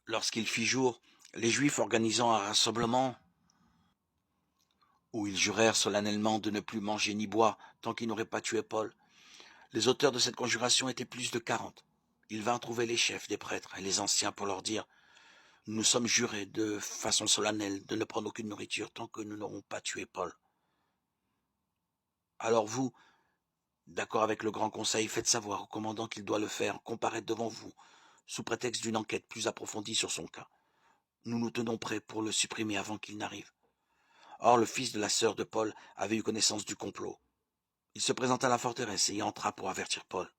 Lorsqu'il fit jour, les Juifs organisant un rassemblement où ils jurèrent solennellement de ne plus manger ni boire tant qu'ils n'auraient pas tué Paul. Les auteurs de cette conjuration étaient plus de 40. Ils vinrent trouver les chefs des prêtres et les anciens pour leur dire « Nous nous sommes jurés de façon solennelle de ne prendre aucune nourriture tant que nous n'aurons pas tué Paul. Alors vous, d'accord avec le grand conseil, faites savoir au commandant qu'il doit le faire comparaître devant vous, sous prétexte d'une enquête plus approfondie sur son cas. Nous nous tenons prêts pour le supprimer avant qu'il n'arrive. » Or, le fils de la sœur de Paul avait eu connaissance du complot. Il se présenta à la forteresse et y entra pour avertir Paul.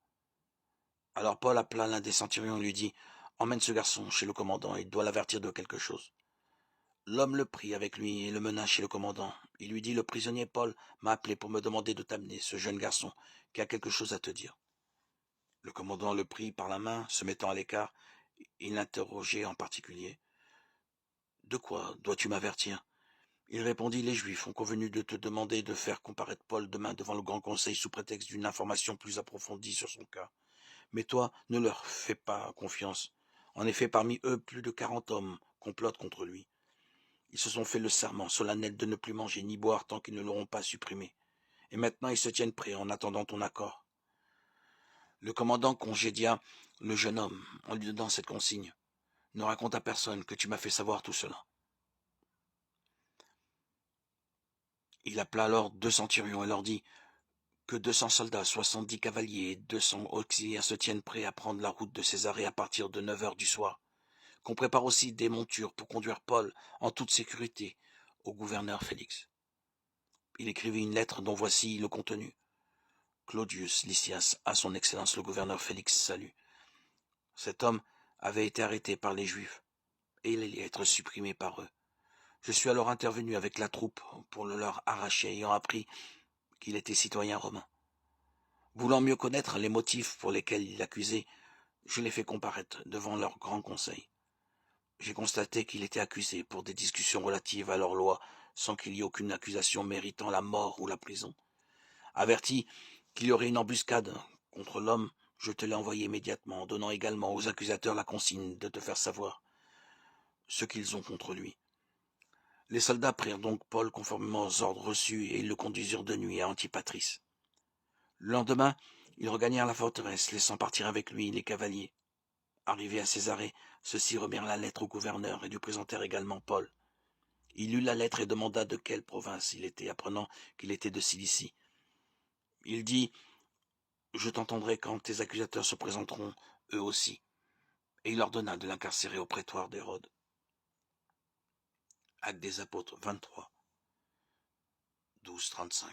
Alors Paul appela l'un des centurions et lui dit « Emmène ce garçon chez le commandant, il doit l'avertir de quelque chose. » L'homme le prit avec lui et le mena chez le commandant. Il lui dit « Le prisonnier Paul m'a appelé pour me demander de t'amener ce jeune garçon qui a quelque chose à te dire. » Le commandant le prit par la main, se mettant à l'écart. Il l'interrogeait en particulier. « De quoi dois-tu m'avertir ?» Il répondit « Les Juifs ont convenu de te demander de faire comparaître Paul demain devant le grand conseil sous prétexte d'une information plus approfondie sur son cas. Mais toi, ne leur fais pas confiance. En effet, parmi eux, plus de 40 hommes complotent contre lui. Ils se sont fait le serment solennel de ne plus manger ni boire tant qu'ils ne l'auront pas supprimé. Et maintenant, ils se tiennent prêts en attendant ton accord. » Le commandant congédia le jeune homme en lui donnant cette consigne. « Ne raconte à personne que tu m'as fait savoir tout cela. » Il appela alors 2 centurions et leur dit que 200 soldats, 70 cavaliers et 200 auxiliaires se tiennent prêts à prendre la route de Césarée à partir de 9 heures du soir, qu'on prépare aussi des montures pour conduire Paul en toute sécurité au gouverneur Félix. Il écrivit une lettre dont voici le contenu. Claudius Lysias, à son excellence le gouverneur Félix, salue. Cet homme avait été arrêté par les Juifs et il allait être supprimé par eux. Je suis alors intervenu avec la troupe pour le leur arracher, ayant appris qu'il était citoyen romain. Voulant mieux connaître les motifs pour lesquels il l'accusait, je l'ai fait comparaître devant leur grand conseil. J'ai constaté qu'il était accusé pour des discussions relatives à leur loi, sans qu'il y ait aucune accusation méritant la mort ou la prison. Averti qu'il y aurait une embuscade contre l'homme, je te l'ai envoyé immédiatement, en donnant également aux accusateurs la consigne de te faire savoir ce qu'ils ont contre lui. Les soldats prirent donc Paul conformément aux ordres reçus et ils le conduisirent de nuit à Antipatris. Le lendemain, ils regagnèrent la forteresse, laissant partir avec lui les cavaliers. Arrivés à Césarée, ceux-ci remirent la lettre au gouverneur et lui présentèrent également Paul. Il lut la lettre et demanda de quelle province il était, apprenant qu'il était de Cilicie. Il dit « Je t'entendrai quand tes accusateurs se présenteront, eux aussi. » Et il ordonna de l'incarcérer au prétoire d'Hérode. Actes des apôtres 23, 12-35.